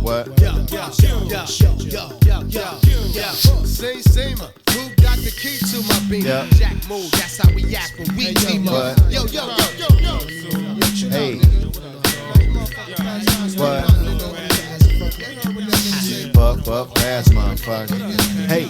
What? Same. Who got the key to my beam? Jack move, that's how we act when we team up. Yo. Hey. What? Buff ass motherfucker. Hey.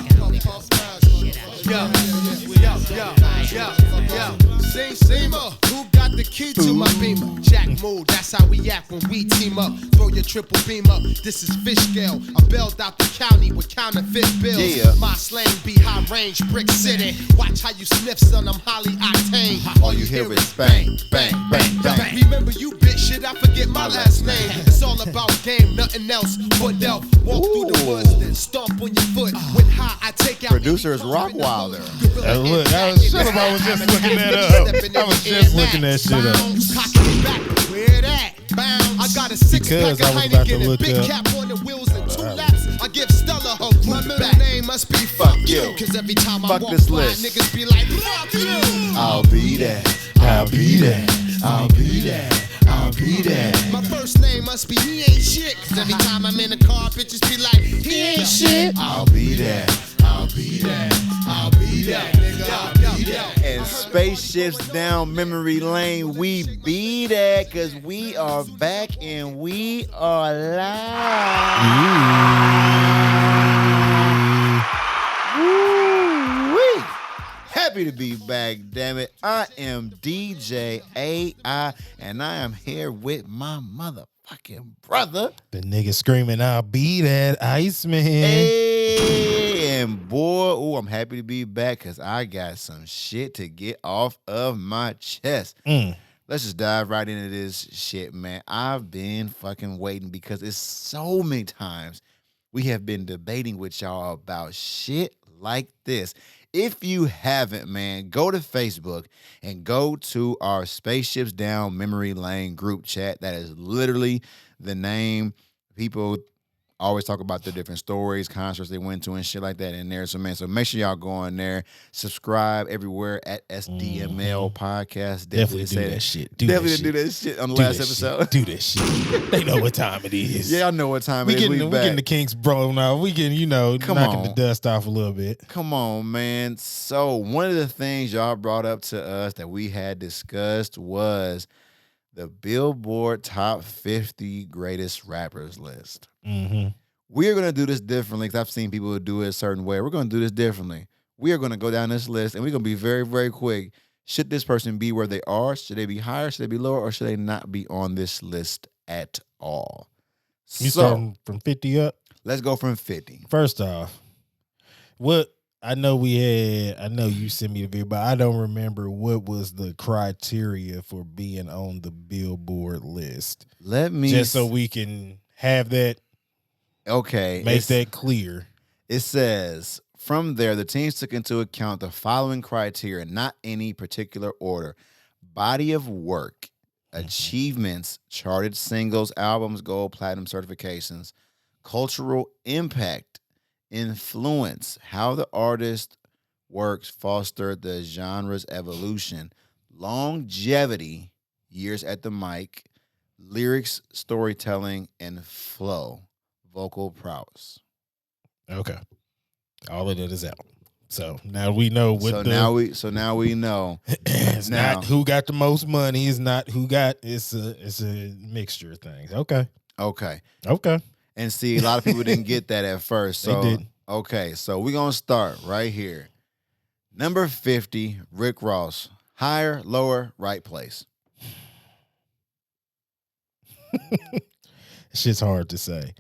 Same. Who got the key to my beamer? Jack move, that's how we act when we team up. Throw your triple beam up. This is fish scale. I bailed out the county with counterfeit bills. Yeah. My slang be high range, brick city. Watch how you sniff, son. I'm highly octane. All you hear is bang, bang, bang, bang. Remember you bitch shit, I forget my last name. It's all about game, nothing else but delf. Walk through the woods, then stomp on your foot. When high, I take out. Producer is Rockwilder. Look, I was just looking that up. I was just looking that shit up. You cocking it back, where that? I got a six pack of Heineken and big cap on the wheels and 2 laps. I give Stella her my middle name must be fuck you. Cause every time I walk this by, list. niggas be like, fuck you. I'll be that. I'll be that. I'll be that. I'll be that. My first name must be he ain't shit. Cause every time I'm in the car, bitches be like, he ain't shit. I'll be that. I'll be that. I'll be that. Nigga, I'll be that. And spaceships down memory lane, we be that. Cause we are back and we are live. Woo-wee. Happy to be back, damn it. I am DJ AI, and I am here with my motherfucking brother. The nigga screaming, I'll be that Iceman. Hey, and boy, I'm happy to be back because I got some shit to get off of my chest. Let's just dive right into this shit, man. I've been fucking waiting because it's so many times we have been debating with y'all about shit like this. If you haven't, man, go to Facebook and go to our Spaceships Down Memory Lane group chat. That is literally the name. People always talk about the different stories, concerts they went to and shit like that in there. So, man, so make sure y'all go on there, subscribe everywhere at SDML Podcast. Definitely do that shit. Do that shit on the last episode. Do that shit. They know what time it is. Yeah, I know what time it is. We getting the kinks blown out. We getting, knocking the dust off a little bit. Come on, man. So one of the things y'all brought up to us that we had discussed was the Billboard Top 50 Greatest Rappers list. Mm-hmm. We are going to do this differently because I've seen people do it a certain way. We're going to do this differently. We are going to go down this list, and we're going to be very, very quick. Should this person be where they are? Should they be higher? Should they be lower? Or should they not be on this list at all? You starting from 50 up? Let's go from 50. First off, I know you sent me the video, but I don't remember what was the criteria for being on the Billboard list. Just so we can have that. Okay. Make that clear. It says, from there, the teams took into account the following criteria, not any particular order: body of work, achievements, charted singles, albums, gold, platinum certifications, cultural impact, influence, how the artist works fostered the genre's evolution, longevity, years at the mic, lyrics, storytelling, and flow, vocal prowess. Okay, all of that is out. So now we know what. So now we know. It's not who got the most money. It's not who got. It's a mixture of things. Okay. And see, a lot of people didn't get that at first. So, they didn't. Okay, so we're going to start right here. Number 50, Rick Ross. Higher, lower, right place. Shit's hard to say.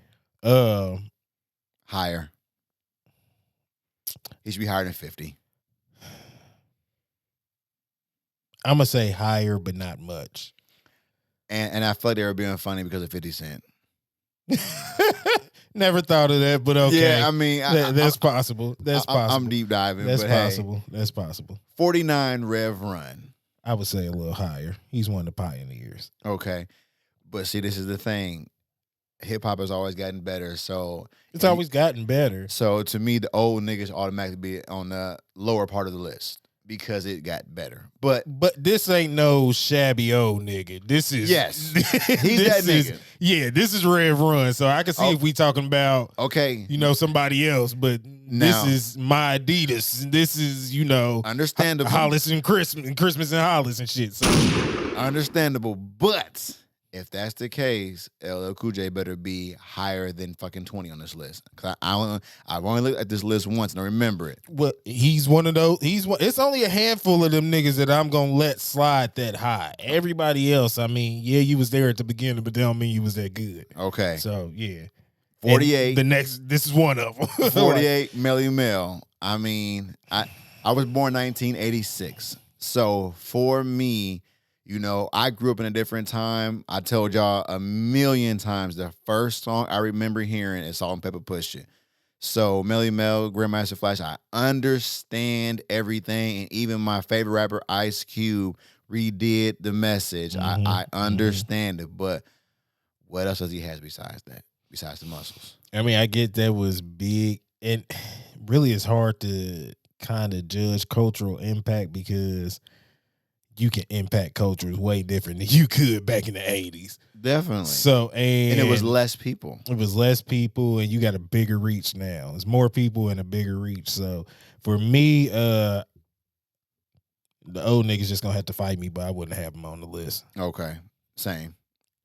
Higher. He should be higher than 50. I'm going to say higher, but not much. And I feel like they were being funny because of 50 Cent. Never thought of that, but okay. Yeah, I mean, that's possible. That's possible. I'm deep diving. That's but possible. Hey, that's possible. 49, Rev Run. I would say a little higher. He's one of the pioneers. Okay, but see, this is the thing. Hip hop has always gotten better, so it's always gotten better. So to me, the old niggas automatically be on the lower part of the list because it got better. But this ain't no shabby old nigga. This is he's that nigga. This is Rev Run. So I can see if we talking about somebody else, but this is my Adidas. This is understandable. Hollis and Christmas and Hollis and shit. So understandable, but if that's the case, LL Cool J better be higher than fucking 20 on this list. Cause I've only looked at this list once and I remember it. Well, he's one of those. It's only a handful of them niggas that I'm gonna let slide that high. Everybody else, I mean, you was there at the beginning, but that don't mean you was that good. Okay. So yeah. 48. And this is one of them. 48, Melly Mel. I mean, I was born 1986. So for me, I grew up in a different time. I told y'all a million times the first song I remember hearing is Salt and Pepper Push It. So Melly Mel, Grandmaster Flash, I understand everything. And even my favorite rapper, Ice Cube, redid The Message. Mm-hmm. I understand it. But what else does he have besides that? Besides the muscles? I mean, I get that was big. And really it's hard to kind of judge cultural impact because you can impact cultures way different than you could back in the 80s. Definitely. So, and it was less people. It was less people, and you got a bigger reach now. There's more people and a bigger reach. So, for me, the old niggas just gonna have to fight me, but I wouldn't have him on the list. Okay. Same.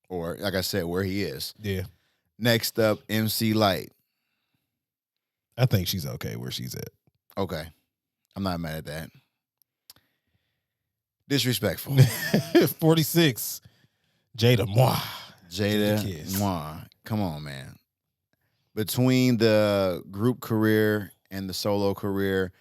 Or, like I said, where he is. Yeah. Next up, MC Lyte. I think she's okay where she's at. Okay. I'm not mad at that. Disrespectful. 46. Jada Moi. Jada Moi. Come on, man. Between the group career and the solo career,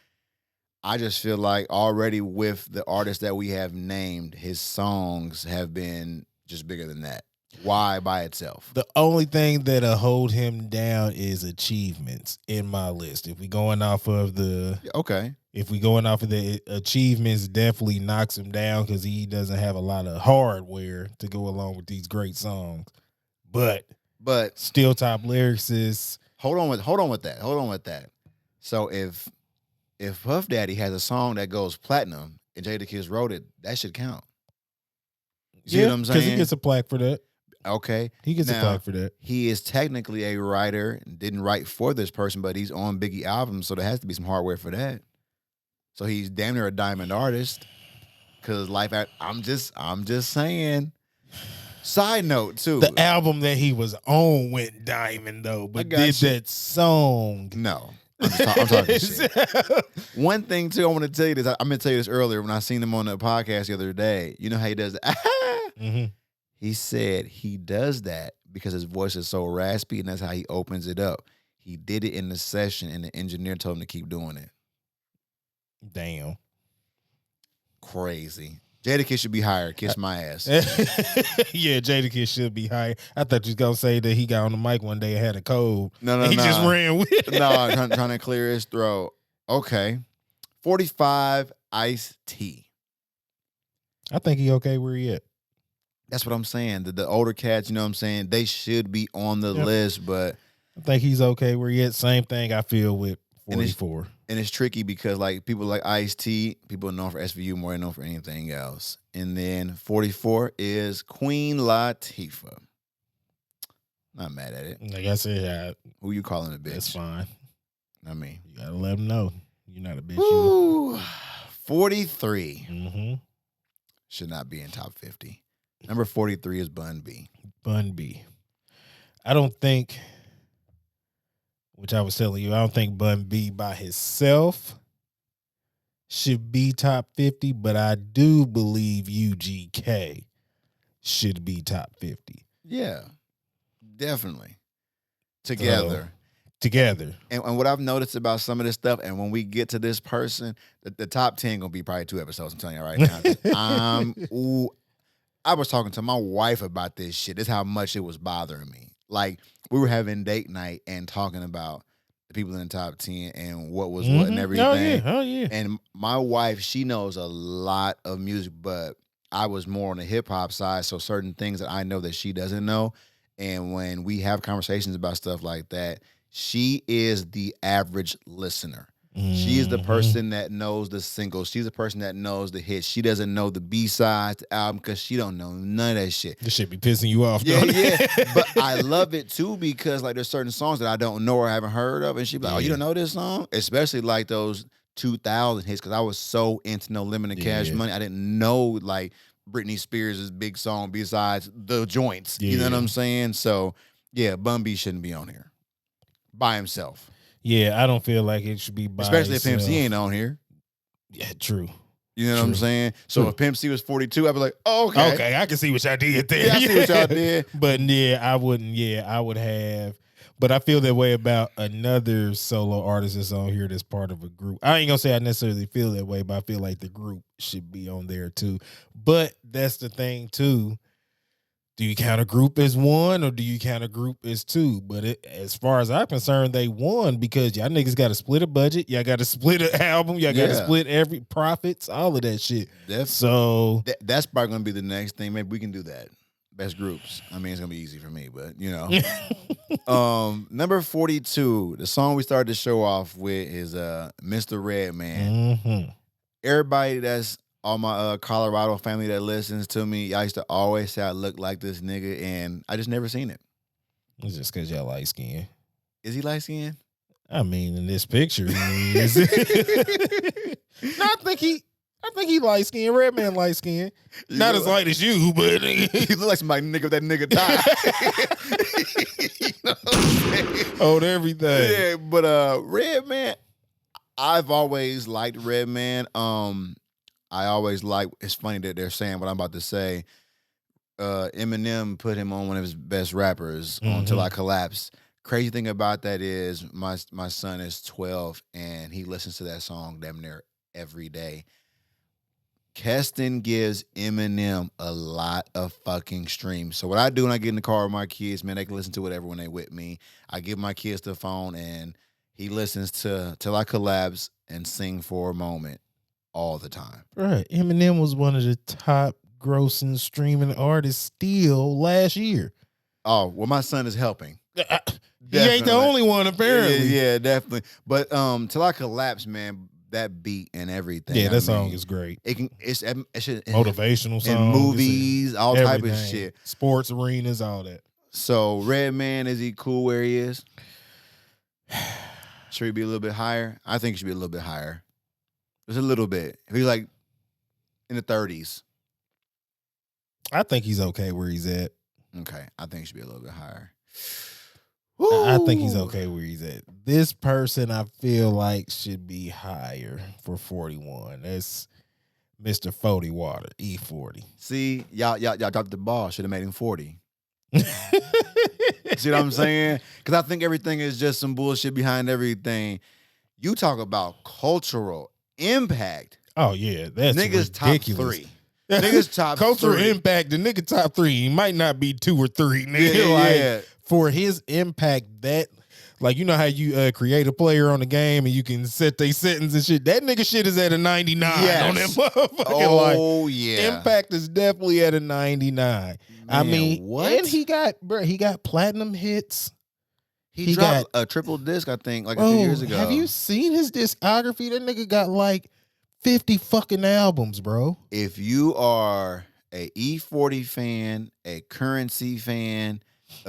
I just feel like already with the artists that we have named, his songs have been just bigger than that. Why by itself? The only thing that'll hold him down is achievements in my list. If we going off of the achievements, definitely knocks him down because he doesn't have a lot of hardware to go along with these great songs. But still top lyricist. Hold on with that. So if Puff Daddy has a song that goes platinum and Jadakiss wrote it, that should count. You see what I'm saying? Because he gets a plaque for that. Okay. He gets a plaque for that. He is technically a writer, didn't write for this person, but he's on Biggie albums, so there has to be some hardware for that. So he's damn near a diamond artist. Cause I'm just saying. Side note too. The album that he was on went diamond though, but that song. No. I'm talking shit. One thing too, I want to tell you this. I'm gonna tell you this earlier when I seen him on the podcast the other day. You know how he does that? Mm-hmm. He said he does that because his voice is so raspy, and that's how he opens it up. He did it in the session, and the engineer told him to keep doing it. Damn. Crazy. Jadakiss should be hired. Kiss my ass. Yeah, Jadakiss should be hired. I thought you was gonna say that he got on the mic one day and had a cold. No. He just ran with it. No, trying to clear his throat. Okay. 45, Ice-T. I think he okay where he at. That's what I'm saying. The older cats, you know what I'm saying, they should be on the list, but I think he's okay where he at. Same thing I feel with 44. And it's tricky because like people like Ice-T, people are known for SVU more than known for anything else. And then 44 is Queen Latifah. Not mad at it. Like I said, who you calling a bitch? That's fine. I mean, you gotta let them know you're not a bitch. Ooh, 43 mm-hmm. should not be in top 50. Number 43 is Bun B. Bun B. I don't think, which I was telling you, I don't think Bun B by himself should be top 50, but I do believe UGK should be top 50. Yeah, definitely. Together. And what I've noticed about some of this stuff, and when we get to this person, the top 10 gonna be probably 2 episodes, I'm telling you right now. I was talking to my wife about this shit. This is how much it was bothering me. Like, we were having date night and talking about the people in the top 10 and what was what and everything. Oh, yeah. And my wife, she knows a lot of music, but I was more on the hip-hop side, so certain things that I know that she doesn't know. And when we have conversations about stuff like that, she is the average listener. She's the person that knows the singles. She's the person that knows the hits. She doesn't know the B-sides, the album, because she don't know none of that shit. This shit be pissing you off, Yeah, don't it? yeah. But I love it too because like there's certain songs that I don't know or haven't heard of, and she be like, "Oh, you don't know this song?" Especially like those 2000 hits, because I was so into No Limit and Cash Money, I didn't know like Britney Spears' big song besides The Joints. You know what I'm saying? So yeah, Bun B shouldn't be on here by himself. Yeah, I don't feel like it should be by especially itself. if Pimp C ain't on here. Yeah, true. You know what I'm saying? So if Pimp C was 42, I'd be like, oh, okay. Okay, I can see what y'all did there. Yeah, I see what y'all did. But yeah, I wouldn't. Yeah, I would have. But I feel that way about another solo artist that's on here that's part of a group. I ain't gonna say I necessarily feel that way, but I feel like the group should be on there too. But that's the thing too. Do you count a group as one or do you count a group as two? But as far as I'm concerned, they won because y'all niggas got to split a budget. Y'all got to split an album. Y'all got to split every profits, all of that shit. So that's probably going to be the next thing. Maybe we can do that. Best groups. I mean, it's going to be easy for me, but you know. Number 42, the song we started the show off with is Mr. Redman. Mm-hmm. Everybody that's all my Colorado family that listens to me, I used to always say I look like this nigga, and I just never seen it. It's just because y'all light skin. Is he light skin? I mean, in this picture, he is. No, I think he light skin. Redman light skin. Not as light as you, but he look like somebody nigga with that nigga tie. You know what I'm saying? Hold everything. Yeah, but Redman, I've always liked Redman. I always like. It's funny that they're saying what I'm about to say. Eminem put him on one of his best rappers Until I Collapse. Crazy thing about that is my son is 12 and he listens to that song damn near every day. Keston gives Eminem a lot of fucking streams. So what I do when I get in the car with my kids, man, they can listen to whatever when they with me. I give my kids the phone and he listens to Till I Collapse and Sing for a Moment all the time. Right. Eminem was one of the top grossing streaming artists still last year. Oh, well, my son is helping. He ain't the only one, apparently. Yeah, definitely. But Till I Collapse, man, that beat and everything. Yeah, that song is great. It's motivational songs. And movies, all type of shit. Sports arenas, all that. So Redman, is he cool where he is? Should he be a little bit higher? I think he should be a little bit higher. Just a little bit. If he's like in the 30s. I think he's okay where he's at. Okay. I think he should be a little bit higher. I think he's okay where he's at. This person I feel like should be higher for 41. That's Mr. 40 Water, E40. See, y'all dropped the ball. Should have made him 40. See what I'm saying? Because I think everything is just some bullshit behind everything. You talk about cultural impact. Oh, yeah. That's niggas ridiculous. top 3. Niggas top cultural 3. Impact, the nigga top 3. He might not be 2 or 3. Nigga. Yeah. For his impact, that, like, you know how you create a player on the game and you can set their settings and shit? That nigga shit is at a 99 on that motherfucking Oh, yeah. Impact is definitely at a 99. Man, I mean, what? And he got platinum hits. He dropped a triple disc, I think, like a few years ago. Have you seen his discography? That nigga got like 50 fucking albums, bro. If you are a E40 fan, a Currency fan,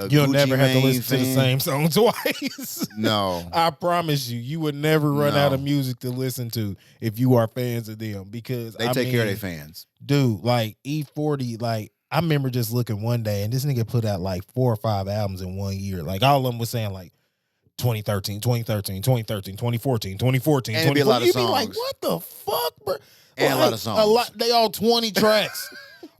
you'll Gucci never have to listen fan, to the same song twice. No. I promise you would never run out of music to listen to if you are fans of them, because they take care of their fans. Dude, like E40, like I remember just looking one day and this nigga put out like 4 or 5 albums in 1 year. Like all of them was saying like 2013, 2013, 2013, 2014, 2014, and 2014. A lot of you songs. Be like, what the fuck, bro? And like, a lot of songs. They all 20 tracks.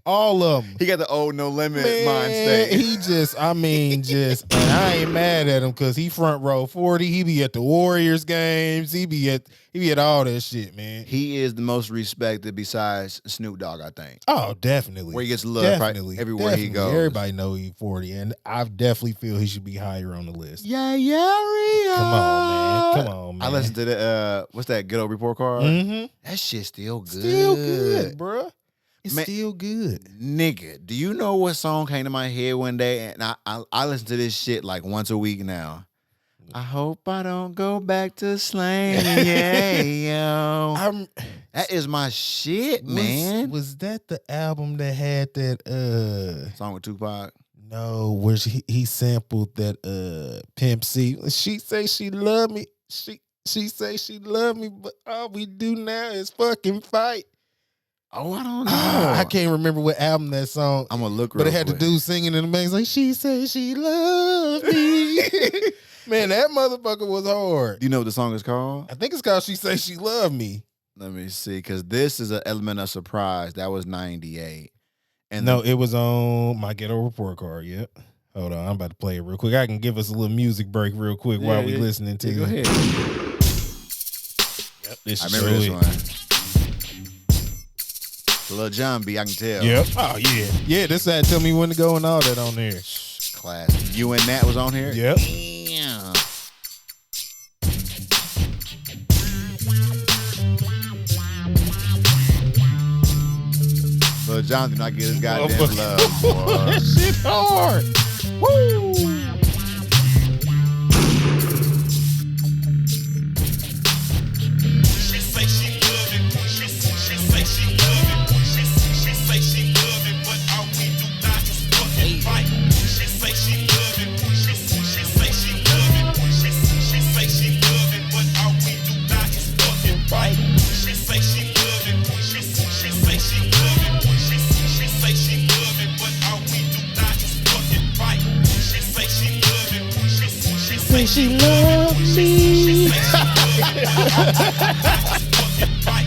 All of them. He got the old No Limit mind state. He and I ain't mad at him because he front row 40. He be at the Warriors games. He be at all that shit, man. He is the most respected besides Snoop Dogg, I think. Oh, definitely. Where he gets love everywhere he goes. Everybody know he 40, and I definitely feel he should be higher on the list. Yeah. Come on, man. I listened to the what's that, Good Old Report Card? Mm-hmm. That shit's still good. Still good, bro. It's still good. Nigga, do you know what song came to my head one day? And I listen to this shit like once a week now. I hope I don't go back to slang. Yeah, yo. That is my shit, man. Was that the album that had that song with Tupac? No, where he sampled that Pimp C. She say she love me. She say she love me, but all we do now is fucking fight. Oh, I don't know. I can't remember what album that song. I'm gonna look. But it had the dude singing in the bass like she say she love me. Man, that motherfucker was hard. Do you know what the song is called? I think it's called She Say She Love Me. Let me see, because this is an element of surprise. That was 98. And no, it was on my Ghetto Report Card. Yep. Hold on, I'm about to play it real quick. I can give us a little music break real quick while we listening to it. Go ahead. Yep, this I remember this one. Lil Jon B, I can tell. Yep. Oh yeah. Yeah, this had Tell Me When to Go and all that on there. Classic. You and Nat was on here? Yep. Damn. Lil Jon did not get his goddamn love, boy. That shit hard. Woo! She say she love it. She say she love it. She say she love it, but all we do not is fucking fight. She say she love it. She say she love it. She say she love it, but all we do not is fucking fight. She say she love it. She say she love it. She say she love it, but all we do not is fucking fight. She say she love it. She say she love me.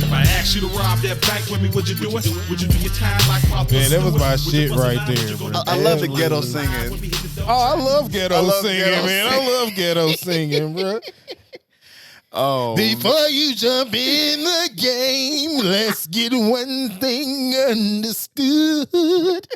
If I asked you to rob that bank with me, would you do it? Would you do your time like my Man, that was my shit right there, bro. I love the ghetto singing. Oh, I love ghetto singing, man. I love ghetto singing, bro. Oh. Before you jump in the game, let's get one thing understood.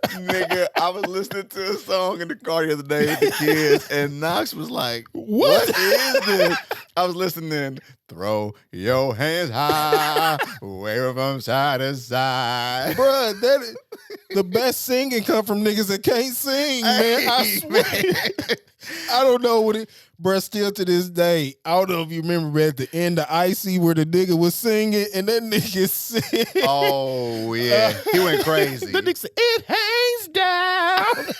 Nigga, I was listening to a song in the car the other day with the kids, and Knox was like, what is this? I was listening, throw your hands high, wave from side to side. Bruh, the best singing come from niggas that can't sing, man. I swear. I don't know what it, bruh, still to this day, I don't know if you remember at the end of Icy where the nigga was singing and that nigga said, oh, yeah. He went crazy. The nigga said, it hangs down.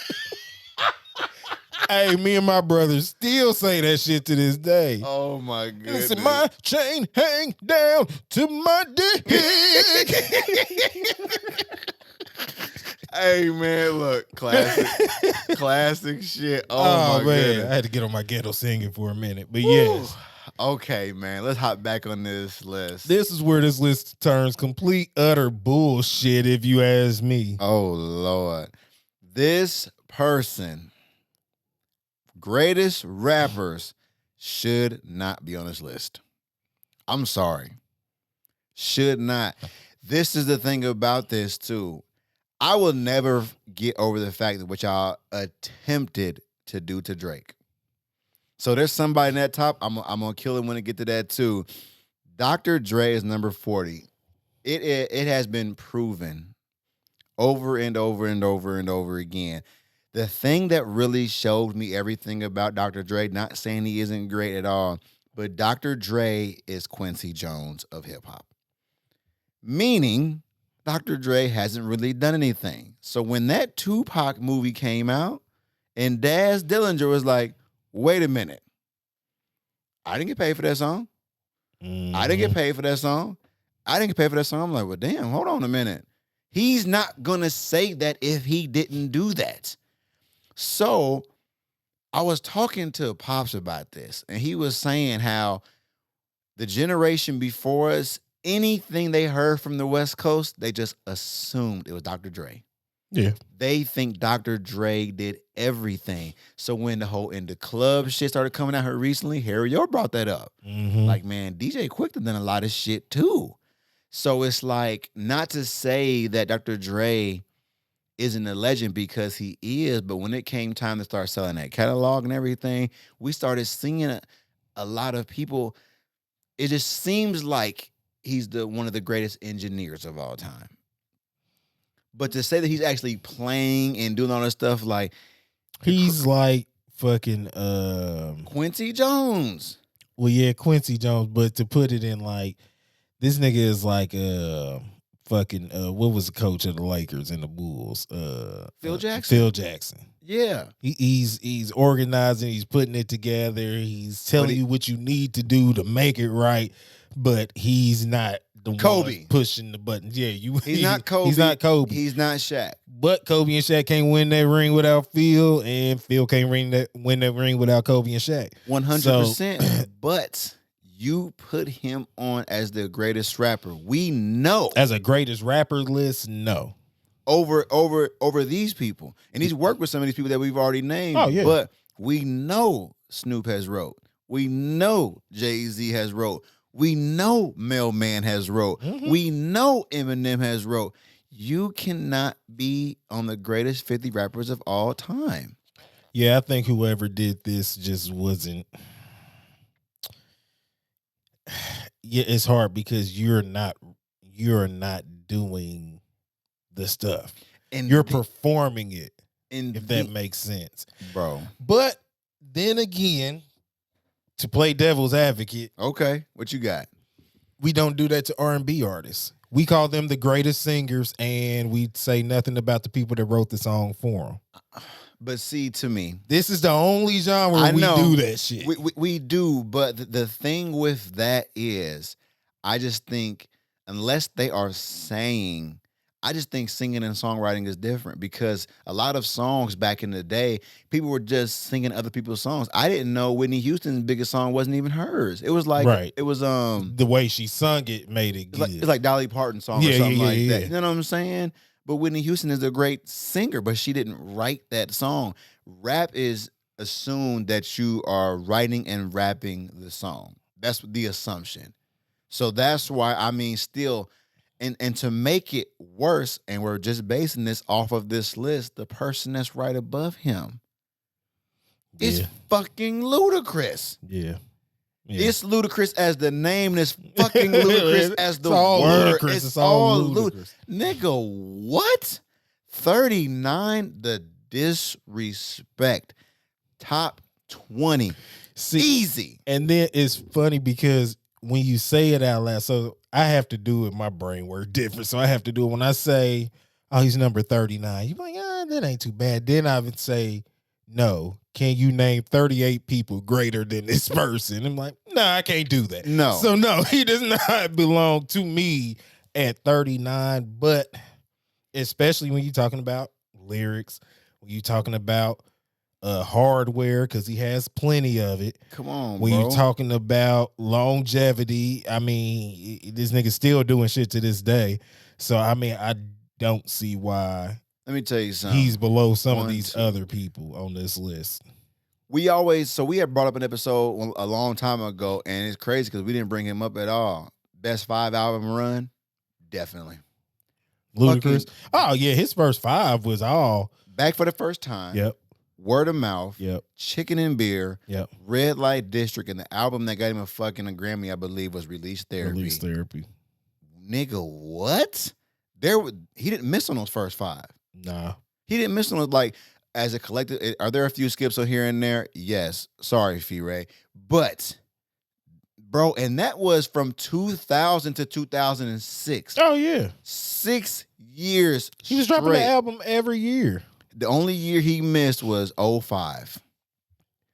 Hey, me and my brothers still say that shit to this day. Oh, my goodness. Listen, my chain hang down to my dick. Hey, man, look, classic shit. Oh, my man, goodness. I had to get on my ghetto singing for a minute, but yes. Okay, man, let's hop back on this list. This is where this list turns complete, utter bullshit, if you ask me. Oh, Lord. This person, greatest rappers, should not be on this list. I'm sorry. Should not. This is the thing about this, too. I will never get over the fact that what y'all attempted to do to Drake. So there's somebody in that top. I'm gonna kill him when I get to that too. Dr. Dre is number 40. It has been proven over and over and over and over again. The thing that really showed me everything about Dr. Dre, not saying he isn't great at all, but Dr. Dre is Quincy Jones of hip hop. Meaning, Dr. Dre hasn't really done anything. So when that Tupac movie came out, and Daz Dillinger was like, wait a minute. I didn't get paid for that song. I didn't get paid for that song. I didn't get paid for that song. I'm like, well, damn, hold on a minute. He's not going to say that if he didn't do that. So I was talking to Pops about this, and he was saying how the generation before us, anything they heard from the West Coast, they just assumed it was Dr. Dre. Yeah. They think Dr. Dre did everything. So when the whole In the Club shit started coming out here recently, Harry O brought that up. Mm-hmm. Like, man, DJ Quick done a lot of shit too. So it's like, not to say that Dr. Dre isn't a legend, because he is, but when it came time to start selling that catalog and everything, we started seeing a lot of people. It just seems like he's one of the greatest engineers of all time. But to say that he's actually playing and doing all this stuff, like he's like fucking Quincy Jones. Well, yeah, Quincy Jones, but to put it in like this nigga is like fucking what was the coach of the Lakers and the Bulls? Phil Jackson. Phil Jackson. Yeah. He's organizing, he's putting it together, he's telling you what you need to do to make it right, but he's not the Kobe one pushing the buttons. Yeah, he's not Kobe. He's not Kobe. He's not Shaq. But Kobe and Shaq can't win that ring without Phil, and Phil can't win that ring without Kobe and Shaq. 100%. But you put him on as the greatest rapper. We know as a greatest rapper list, no. Over these people. And he's worked with some of these people that we've already named. Oh, yeah. But we know Snoop has wrote. We know Jay-Z has wrote. We know Mailman has wrote. Mm-hmm. We know Eminem has wrote. You cannot be on the greatest 50 rappers of all time. Yeah, I think whoever did this just wasn't. Yeah, it's hard because you're not doing the stuff. And you're performing it. If that makes sense. Bro. But then again, to play devil's advocate. Okay, what you got? We don't do that to R&B artists. We call them the greatest singers, and we say nothing about the people that wrote the song for them. But see, to me, this is the only genre we do that shit. We do, but the thing with that is, I just think unless they are saying, I just think singing and songwriting is different because a lot of songs back in the day, people were just singing other people's songs. I didn't know Whitney Houston's biggest song wasn't even hers. It was like, It was the way she sung it made it good. It's like Dolly Parton song or something like that. You know what I'm saying? But Whitney Houston is a great singer, but she didn't write that song. Rap is assumed that you are writing and rapping the song. That's the assumption. So that's why, I mean, still, and to make it worse, and we're just basing this off of this list, the person that's right above him is fucking Ludacris. Yeah. It's ludicrous as the name, and it's fucking ludicrous as the word. Ludicrous. It's all ludicrous. Nigga, what? 39, the disrespect. Top 20. Easy. And then it's funny because when you say it out loud, so I have to do it, my brain work different. So I have to do it when I say, oh, he's number 39. You're like, that ain't too bad. Then I would say, no, can you name 38 people greater than this person? I'm like, no, I can't do that. No. So no, he does not belong to me at 39. But especially when you're talking about lyrics, when you're talking about hardware, because he has plenty of it. Come on, when bro. you're talking about longevity, I mean, this nigga's still doing shit to this day. So, I mean, I don't see why. Let me tell you something. He's below some of these other people on this list. We had brought up an episode a long time ago, and it's crazy because we didn't bring him up at all. Best 5 album run? Definitely. Ludacris? Oh, yeah, his first 5 was all. Back for the First Time. Yep. Word of Mouth. Yep. Chicken and Beer. Yep. Red Light District, and the album that got him a Grammy, I believe, was Release Therapy. Release Therapy. Nigga, what? He didn't miss on those first 5. Nah. He didn't miss on those, like, as a collective. Are there a few skips on here and there? Yes. Sorry, Fee-Ray. But, bro, and that was from 2000 to 2006. Oh, yeah. 6 years He was dropping the album every year. The only year he missed was 2005.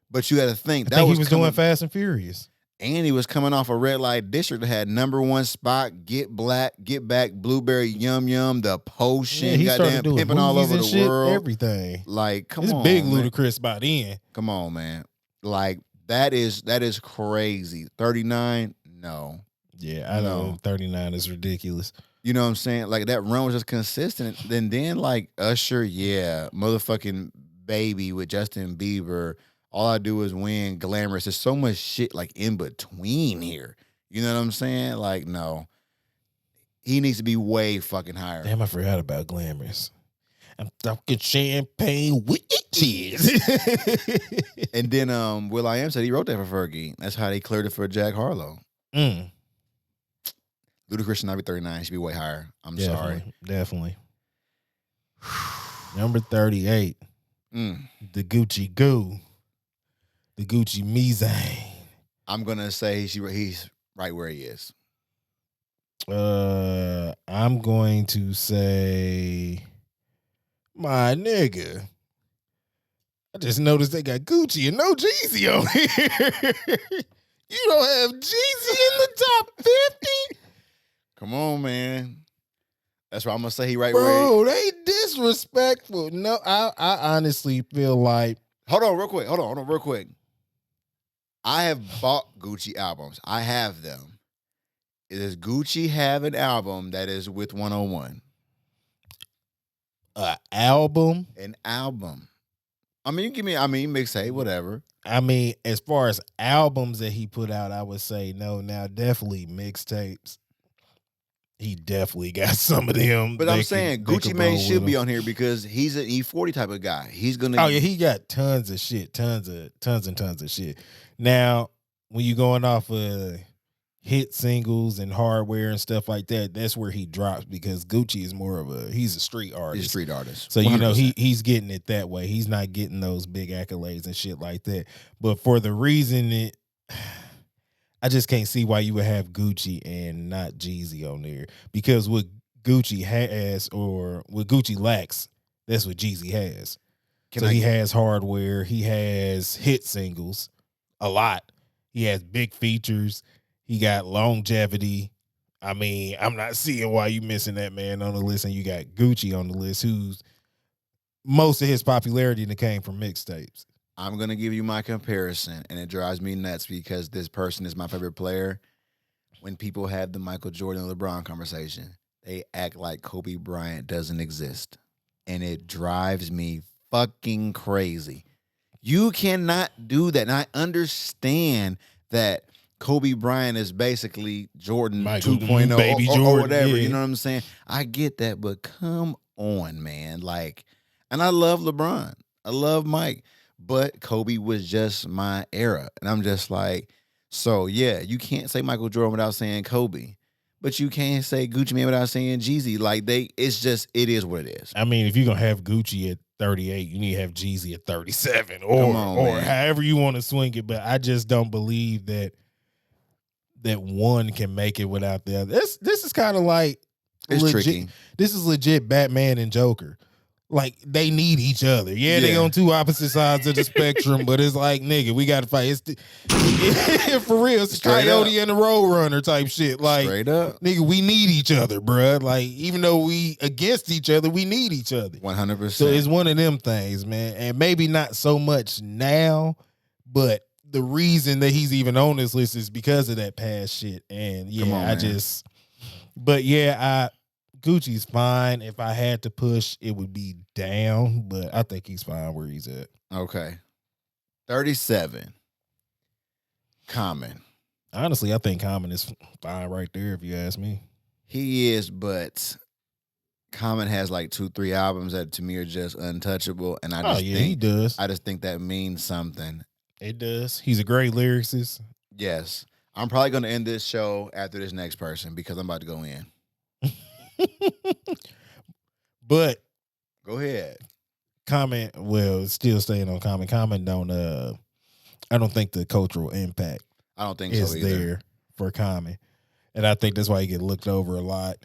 But you got to think. He was doing Fast and Furious. And he was coming off a Red Light District that had #1 spot, Get Black, Get Back, Blueberry Yum Yum, The Potion, he started doing pimping all over the shit, world. Everything. Like, come it's on. Big man. Ludacris by then. Come on, man. Like, that is crazy. 39? No. Yeah, I know 39 is ridiculous. You know what I'm saying? Like, that run was just consistent. Then like, Usher, yeah. Motherfucking Baby with Justin Bieber. All I Do Is Win, Glamorous. There's so much shit, like, in between here. You know what I'm saying? Like, no. He needs to be way fucking higher. Damn, I forgot about Glamorous. I'm talking champagne with cheese. And then will.i.am said he wrote that for Fergie. That's how they cleared it for Jack Harlow. Ludacris should not be 39. He should be way higher. I'm sorry. Definitely. Number 38. The Gucci Goo. The Gucci Mizane. I'm gonna say he's right where he is. I'm going to say my nigga. I just noticed they got Gucci and no Jeezy on here. You don't have Jeezy in the top 50? Come on, man. That's why I'm gonna say he right Bro, where they disrespectful. No, I honestly feel like. Hold on real quick. I have bought Gucci albums. I have them. Does Gucci have an album that is with 101? Album? An album. I mean, mixtape, whatever. I mean, as far as albums that he put out, I would say no. Now, definitely mixtapes. He definitely got some of them. But I'm saying Gucci Mane should be on here because he's an E40 type of guy. He's gonna. Oh yeah, he got tons of shit, tons of shit. Now, when you going off of hit singles and hardware and stuff like that, that's where he drops because Gucci is more of he's a street artist. He's a street artist. So 100%. He's getting it that way. He's not getting those big accolades and shit like that. But for the reason I just can't see why you would have Gucci and not Jeezy on there. Because what Gucci has or what Gucci lacks, that's what Jeezy has. He has hardware. He has hit singles a lot. He has big features. He got longevity. I mean, I'm not seeing why you missing that man on the list, and you got Gucci on the list, who's most of his popularity that came from mixtapes. I'm going to give you my comparison, and it drives me nuts because this person is my favorite player. When people have the Michael Jordan and LeBron conversation, they act like Kobe Bryant doesn't exist, and it drives me fucking crazy. You cannot do that, and I understand that Kobe Bryant is basically Jordan 2.0 baby or Jordan, whatever. yeah. You know what I'm saying? I get that, but come on, man. Like, and I love LeBron. I love Mike. But Kobe was just my era. And I'm just like, so yeah, you can't say Michael Jordan without saying Kobe. But you can't say Gucci Mane without saying Jeezy. Like it is what it is. I mean, if you're gonna have Gucci at 38, you need to have Jeezy at 37 or however you want to swing it. But I just don't believe that one can make it without the other. This is kind of like it's legit. Tricky. This is legit Batman and Joker. Like they need each other. Yeah, they on two opposite sides of the spectrum, but it's like, nigga, we got to fight. It's for real. It's Coyote and the Roadrunner type shit. Like, straight up, nigga, we need each other, bruh. Like, even though we against each other, we need each other. 100%. So it's one of them things, man. And maybe not so much now, but the reason that he's even on this list is because of that past shit. And yeah, Gucci's fine. If I had to push, it would be down, but I think he's fine where he's at. Okay. 37. Common. Honestly, I think Common is fine right there, if you ask me. He is, but Common has like 2-3 albums that to me are just untouchable. And I just think he does. I just think that means something. It does. He's a great lyricist. Yes. I'm probably going to end this show after this next person because I'm about to go in. But go ahead. Comment, well, still staying on Comment. Comment don't I don't think the cultural impact I don't think is so either. There for Comment. And I think that's why he get looked over a lot.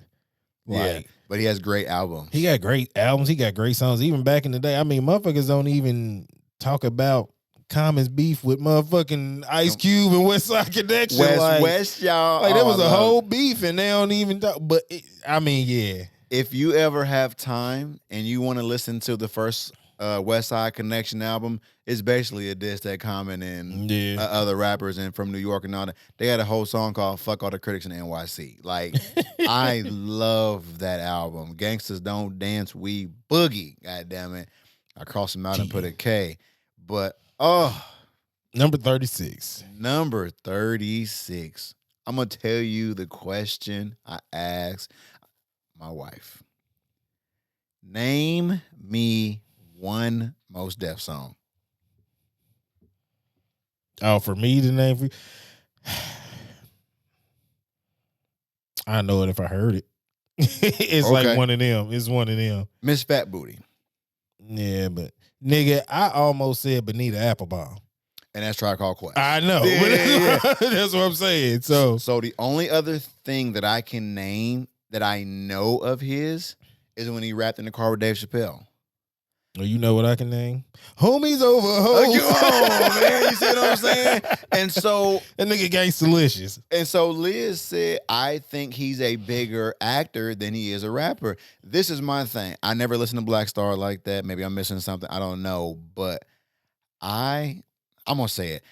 Yeah, but he has great albums. He got great albums. He got great songs. Even back in the day, I mean, motherfuckers don't even talk about Common's beef with motherfucking Ice Cube and West Side Connection. West, y'all. Like, there was a whole beef, and they don't even talk. But, yeah. If you ever have time and you want to listen to the first West Side Connection album, it's basically a diss that Common and other rappers and from New York and all that. They had a whole song called Fuck All the Critics in NYC. Like, I love that album. Gangsters Don't Dance, We Boogie. God damn it. I crossed them out and put a K. But, number 36. Number 36. I'm going to tell you the question I asked my wife. Name me one Mos Def song. Oh, for me to name for you? I know it if I heard it. It's like one of them. It's one of them. Miss Fat Booty. Yeah, but nigga, I almost said Bonita Applebum. And that's Tribe Called Quest. I know. Yeah. That's what I'm saying. So the only other thing that I can name that I know of his is when he rapped in the car with Dave Chappelle. well, you know what I can name? Homies over hoes. Come on, man. You see what I'm saying? And so that nigga Gangsta-licious. And so Liz said, I think he's a bigger actor than he is a rapper. This is my thing. I never listened to Black Star like that. Maybe I'm missing something. I don't know. But I'm going to say it.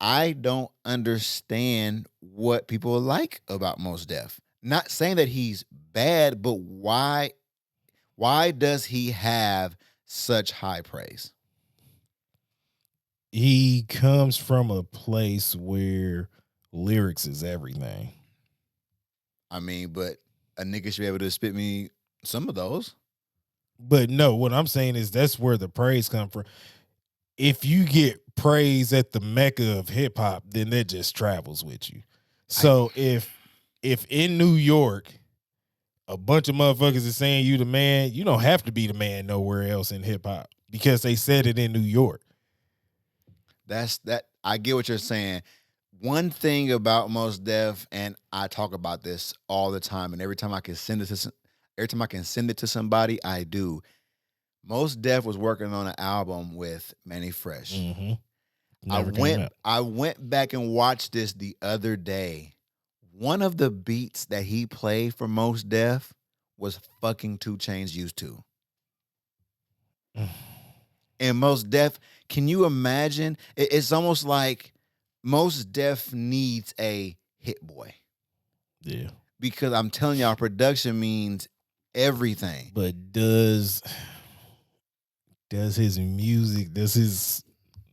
I don't understand what people like about Mos Def. Not saying that he's bad, but why does he have such high praise? He comes from a place where lyrics is everything. I mean, but a nigga should be able to spit me some of those. But no, what I'm saying is that's where the praise comes from. If you get praise at the mecca of hip hop, then that just travels with you. So if in New York, a bunch of motherfuckers is saying you the man, you don't have to be the man nowhere else in hip hop because they said it in New York. I get what you're saying. One thing about Mos Def, and I talk about this all the time, and every time I can send it to somebody, I do. Mos Def was working on an album with Manny Fresh. Mm-hmm. I went back and watched this the other day. One of the beats that he played for Mos Def was fucking 2 Chainz Used To. And Mos Def, can you imagine? It's almost like Mos Def needs a Hit Boy. Yeah. Because I'm telling y'all, production means everything. But does his music, does his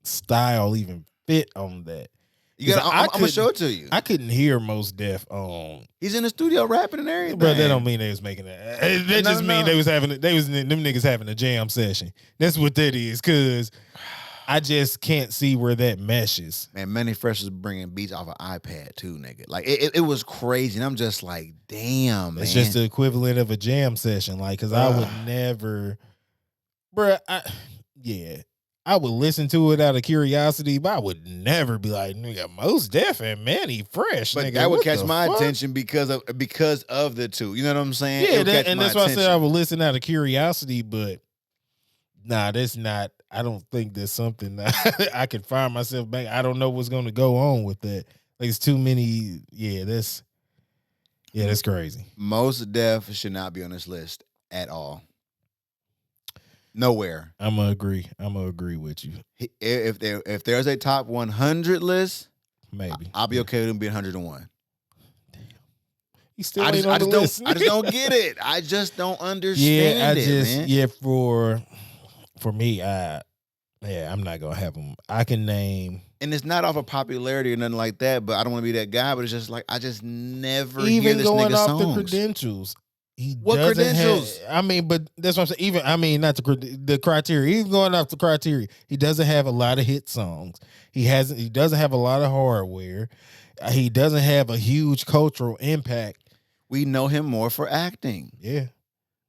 style even fit on that? I'm gonna show it to you. I couldn't hear Mos Def on. He's in the studio rapping and everything. But that don't mean they was making that. That just mean them niggas having a jam session. That's what that is. Cause I just can't see where that meshes. Man, Manny Fresh was bringing beats off an iPad too, nigga. Like it was crazy, and I'm just like, damn, man. It's just the equivalent of a jam session, like, cause I would never, bruh. I would listen to it out of curiosity, but I would never be like, nigga, Mos Def and Manny Fresh. But nigga, that would catch my attention because of the two. You know what I'm saying? Yeah, that's why I said I would listen out of curiosity, but nah, that's not. I don't think there's something that I could find myself back. I don't know what's going to go on with that. Like, it's too many. That's crazy. Mos Def should not be on this list at all. Nowhere. I'm gonna agree with you. If there's a top 100 list, maybe I'll be okay with him being 101. Damn. He still ain't on the list. I just don't get it. I just don't understand man. Yeah, for me, I'm not gonna have him. I can name, and it's not off of popularity or nothing like that. But I don't want to be that guy. But it's just like I just never even hear this going nigga's off songs. the credentials. What credentials? But that's what I'm saying. Not the criteria. Even going off the criteria, he doesn't have a lot of hit songs. He doesn't have a lot of hardware. He doesn't have a huge cultural impact. We know him more for acting. Yeah.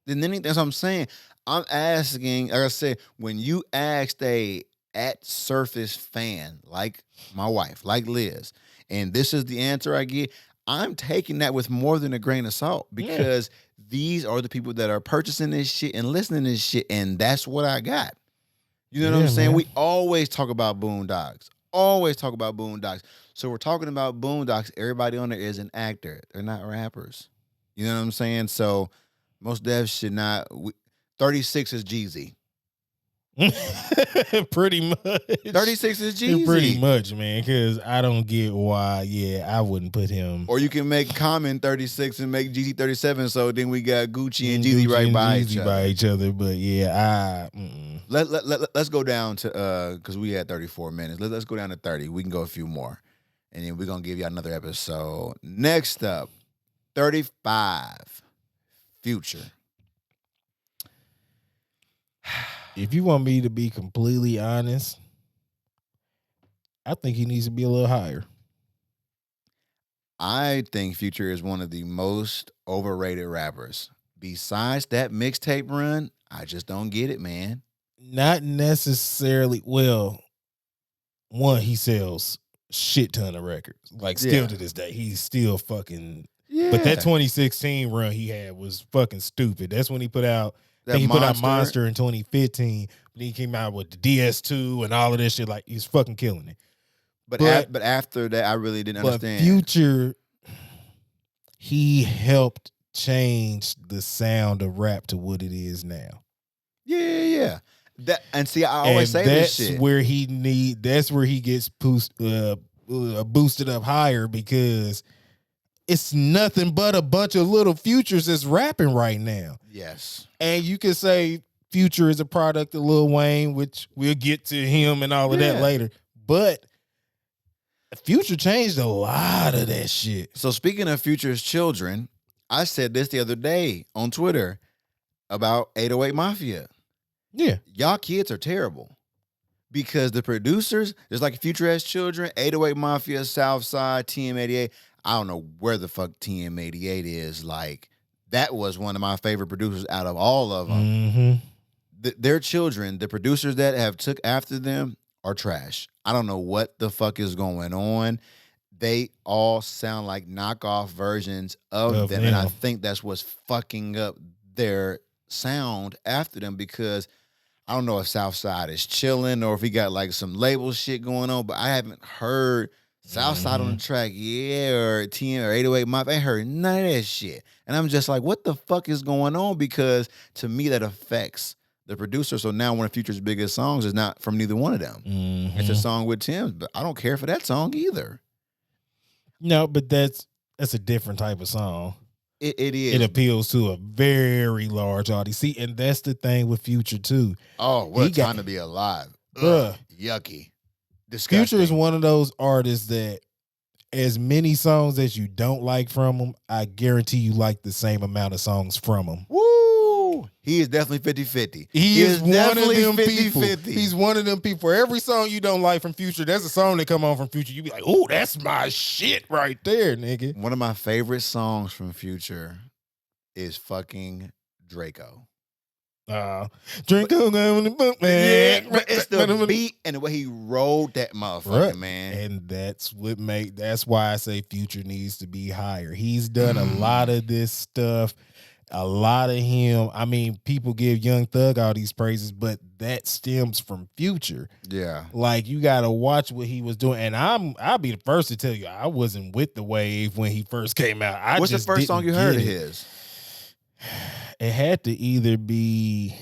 Than anything. That's what I'm saying. I'm asking, like I said, when you asked a at surface fan like my wife, like Liz, and this is the answer I get, I'm taking that with more than a grain of salt because these are the people that are purchasing this shit and listening to this shit, and that's what I got. You know what I'm saying? Man. We always talk about Boondocks. So we're talking about Boondocks. Everybody on there is an actor. They're not rappers. You know what I'm saying? So Mos Def should not. 36 is Jeezy. Pretty much. 36 is Jeezy. Pretty much, man, because I don't get why, I wouldn't put him. Or you can make Common 36 and make Jeezy 37, so then we got Gucci and Jeezy right by each other. But let's go down to, because we had 34 minutes. Let's go down to 30. We can go a few more. And then we're going to give you another episode. Next up, 35, Future. If you want me to be completely honest, I think he needs to be a little higher. I think Future is one of the most overrated rappers. Besides that mixtape run, I just don't get it, man. Not necessarily. Well, one, he sells shit ton of records. Like still to this day, he's still fucking. Yeah. But that 2016 run he had was fucking stupid. That's when he put out. I think he put out Monster in 2015. Then he came out with the DS2 and all of this shit. Like he's fucking killing it. But after that, I really didn't understand. Future, he helped change the sound of rap to what it is now. Yeah. That and see, I always say this shit. That's where he gets boosted up higher because it's nothing but a bunch of little Futures that's rapping right now. Yes. And you can say Future is a product of Lil Wayne, which we'll get to him and all of that later. But Future changed a lot of that shit. So speaking of Future's children, I said this the other day on Twitter about 808 Mafia. Yeah. Y'all kids are terrible. Because the producers, there's like Future has children, 808 Mafia, Southside, TM88. I don't know where the fuck TM88 is. Like, that was one of my favorite producers out of all of them. Mm-hmm. Their children, the producers that have took after them are trash. I don't know what the fuck is going on. They all sound like knockoff versions of them. And I think that's what's fucking up their sound after them because I don't know if Southside is chilling or if he got like some label shit going on, but I haven't heard Southside on the track, or TM or 808 Mafia. I ain't heard none of that shit. And I'm just like, what the fuck is going on? Because to me, that affects the producer. So now one of Future's biggest songs is not from neither one of them. Mm-hmm. It's a song with Tim, but I don't care for that song either. No, but that's a different type of song. It is. It appeals to a very large audience. See, and that's the thing with Future too. Oh, what a time to be alive. Bruh. Yucky. Disgusting. Future is one of those artists that as many songs as you don't like from him, I guarantee you like the same amount of songs from him. Woo! He is definitely 50-50. He is one of them 50-50. people. He's one of them people. For every song you don't like from Future, there's a song that come on from Future. You be like, oh, that's my shit right there, nigga. One of my favorite songs from Future is fucking Draco. Draco, but it's the beat and the way he rolled that motherfucker, man. And that's why I say Future needs to be higher. He's done a lot of this stuff. A lot of him. I mean, people give Young Thug all these praises, but that stems from Future. Yeah. Like, you got to watch what he was doing. And I'll be the first to tell you, I wasn't with the wave when he first came out. What's the first song you heard of his? It had to either be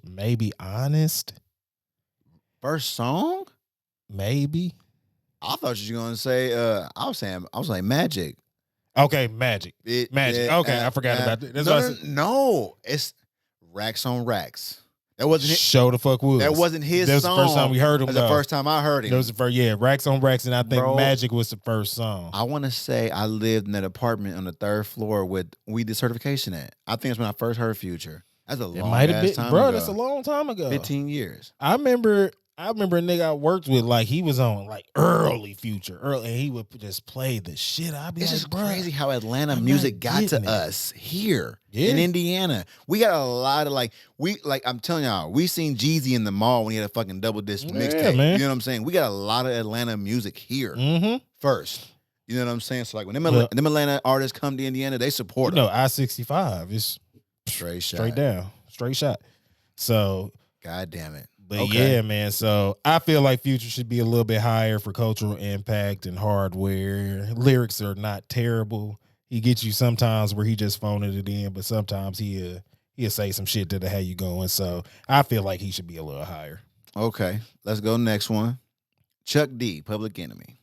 maybe Honest. First song? Maybe. I thought you were going to say, I was like Magic. Okay, Magic. Okay, I forgot about that. No, it's Racks on Racks. That wasn't Show the fuck Woods. That wasn't his song. That was song. the first time we heard him. That was the first time I heard him. That was the first, Racks on Racks, and I think Magic was the first song. I want to say I lived in that apartment on the 3rd floor with we did certification at. I think it's when I first heard Future. That's a long time ago. That's a long time ago. 15 years. I remember a nigga I worked with, like, he was on like early Future, and he would just play the shit. It's just crazy how Atlanta music got to us here in Indiana. We got a lot of I'm telling y'all, we seen Jeezy in the mall when he had a fucking double disc mixtape. You know what I'm saying? We got a lot of Atlanta music here first. You know what I'm saying? So like when them Atlanta artists come to Indiana, they support them. I-65 is straight down, straight shot. So God damn it. But yeah, man. So I feel like Future should be a little bit higher for cultural impact and hardware. Lyrics are not terrible. He gets you sometimes where he just phoning it in, but sometimes he'll say some shit that'll have you going. So I feel like he should be a little higher. Okay, let's go next one. Chuck D, Public Enemy.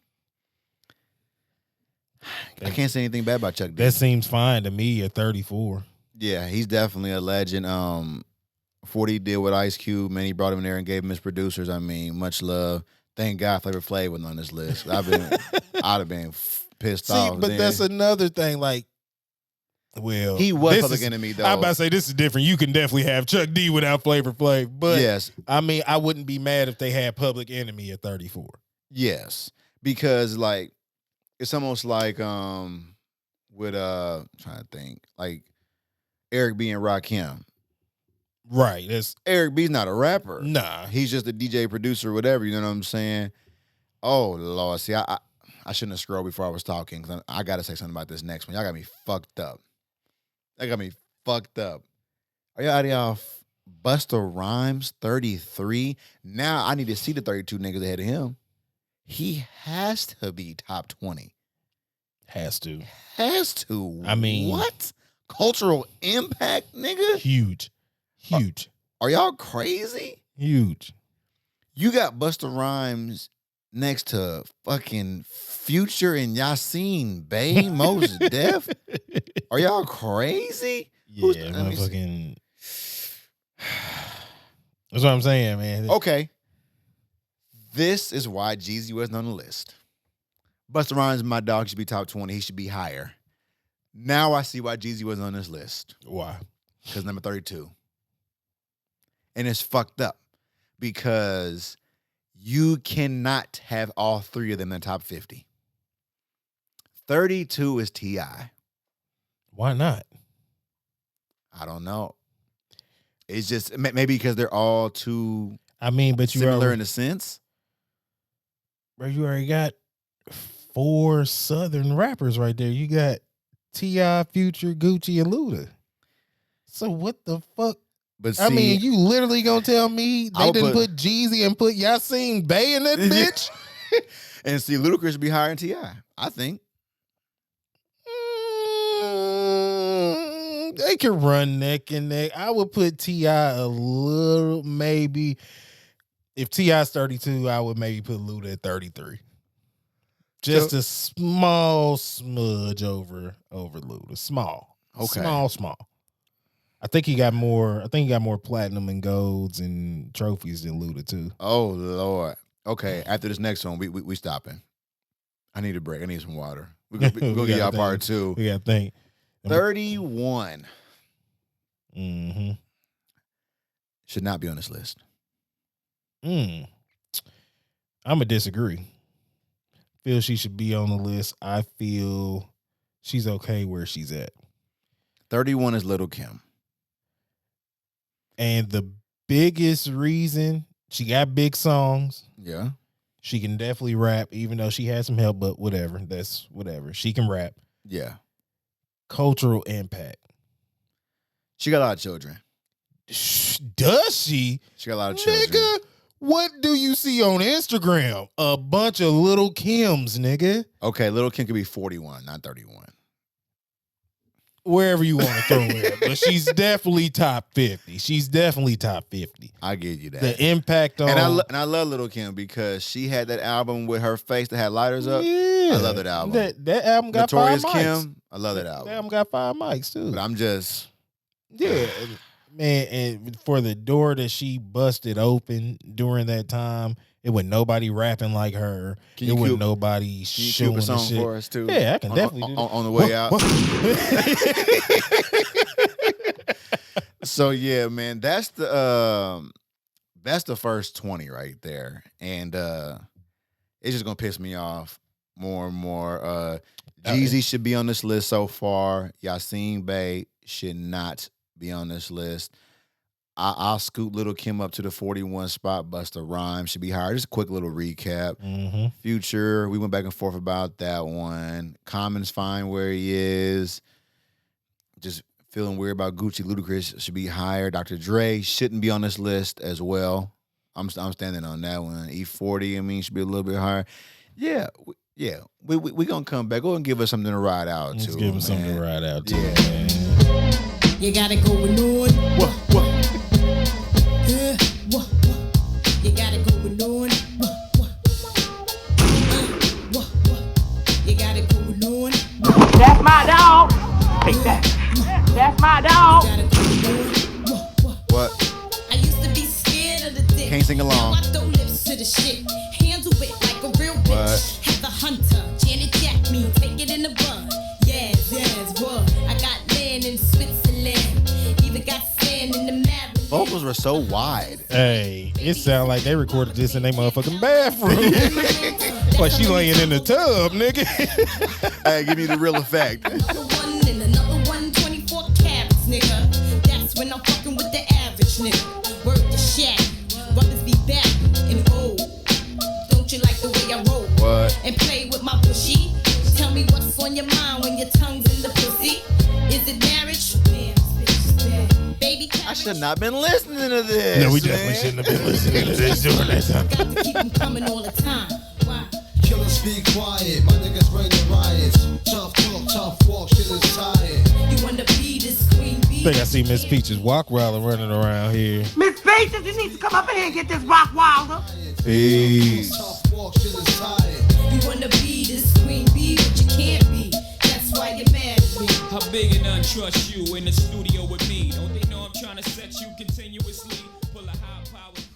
I can't say anything bad about Chuck D. That seems fine to me at 34. Yeah, he's definitely a legend. 40 did with Ice Cube, man. He brought him in there and gave him his producers. I mean, much love. Thank God Flavor Flav wasn't on this list. I'd have been pissed off. But that's another thing. Like, well, he was Public Enemy though. I'm about to say this is different. You can definitely have Chuck D without Flavor Flav, but yes, I mean, I wouldn't be mad if they had Public Enemy at 34. Yes, because like it's almost like with I'm trying to think like Eric B and Rakim. Right. That's Eric B's not a rapper. nah. He's just a DJ, producer, whatever. You know what I'm saying? Oh, Lord. See, I shouldn't have scrolled before I was talking because I got to say something about this next one. Y'all got me fucked up. Are y'all out of y'all? Busta Rhymes, 33. Now I need to see the 32 niggas ahead of him. He has to be top 20. Has to. I mean, what? Cultural impact, nigga? Huge. Are y'all crazy? Huge. You got Busta Rhymes next to fucking Future and Yasin Bey, Mos Def. Are y'all crazy? Yeah, motherfucking. That's what I'm saying, man. Okay. This is why Jeezy wasn't on the list. Busta Rhymes, my dog, should be top 20. He should be higher. Now I see why Jeezy wasn't on this list. Why? Because number 32. And it's fucked up because you cannot have all three of them in the top 50. 32 is T.I. Why not? I don't know. It's just maybe because they're all too but you similar in a sense. Bro, you already got 4 Southern rappers right there. You got T.I., Future, Gucci, and Luda. So what the fuck? But see, you literally gonna tell me they didn't put Jeezy and put Yasin Bey in that bitch? And see, Ludacris should be higher than T.I., I think. They can run neck and neck. I would put T.I. a little, maybe. If T.I.'s 32, I would maybe put Luda at 33. Just a small smudge over Luda. Small. Okay. Small. I think he got more platinum and golds and trophies than Luda too. Oh Lord. Okay, after this next one, we stopping. I need a break. I need some water. We're gonna get y'all part 2. We gotta think. 31. Mm-hmm. Should not be on this list. I'm gonna disagree. Feel she should be on the list. I feel she's okay where she's at. 31 is Lil' Kim. And the biggest reason, she got big songs. Yeah. She can definitely rap, even though she had some help, but whatever. That's whatever. She can rap. Yeah. Cultural impact. She got a lot of children. Does she? She got a lot of children. Nigga, what do you see on Instagram? A bunch of Lil' Kims, nigga. Okay, Lil' Kim could be 41, not 31. Wherever you want to throw it. But she's definitely top 50. I give you that. The impact on... And I love Lil' Kim because she had that album with her face that had lighters up. Yeah. I love that album. That album got Notorious 5 mics. Kim, I love that album. That album got 5 mics, too. But I'm just... Yeah. Man, and for the door that she busted open during that time, it wasn't nobody rapping like her. It wasn't nobody showing a song shit for us too. Yeah, I can definitely do that. On the way out. So yeah, man, that's the first 20 right there, and it's just gonna piss me off more and more. Jeezy should be on this list so far. Yasin Bey should not be on this list. I'll scoop Lil' Kim up to the 41 spot. Busta Rhymes should be higher. Just a quick little recap. Mm-hmm. Future, we went back and forth about that one. Common's fine where he is. Just feeling weird about Gucci. Ludacris should be higher. Dr. Dre shouldn't be on this list as well. I'm standing on that one. E40, should be a little bit higher. Yeah. We gonna come back. Go and give us something to ride out to. Let's give him something to ride out to. Yeah. Man. You got it going on. What? You got it going on. You got it going on. That's my dog. Take that. That's my dog. What? I used to be scared of the dick. Can't sing along. Now I throw lips to the shit. Handle it like a real bitch. Have the hunter. Janet Jack me. Take it in the bud. Yes, what? I got land in Switzerland. Even got sand in the map. Vocals were so wide. Hey, it sounded like they recorded this in their motherfucking bathroom. Like she laying in the tub, nigga. Hey, give me the real effect. Another one and another one, 24 carats, nigga. That's when I'm fucking with the average nigga. Word to shack. Brothers be back and old. Don't you like the way I roll? What? And play with my pushy? Tell me what's on your mind when your tongue's in the pussy. Is it marriage? Damn, this bitch is dead. Baby, I should not have been listening to this. No, we definitely shouldn't have been listening to this during that time. got to keep them coming all the time. Why? Killers be quiet, my niggas bring the riots. Tough talk, tough walk, shit is tired. You wanna be this queen bee? I think I see Miss Peaches walk wilder running around here. Miss Peaches, you need to come up in here and get this rock wilder. Peace. Tough walk, shit is tired. You wanna be this queen bee, but you can't be. That's why you're mad at me. How big and untrust you in the studio with me? Don't they know I'm trying to set you continuously? Pull a high power.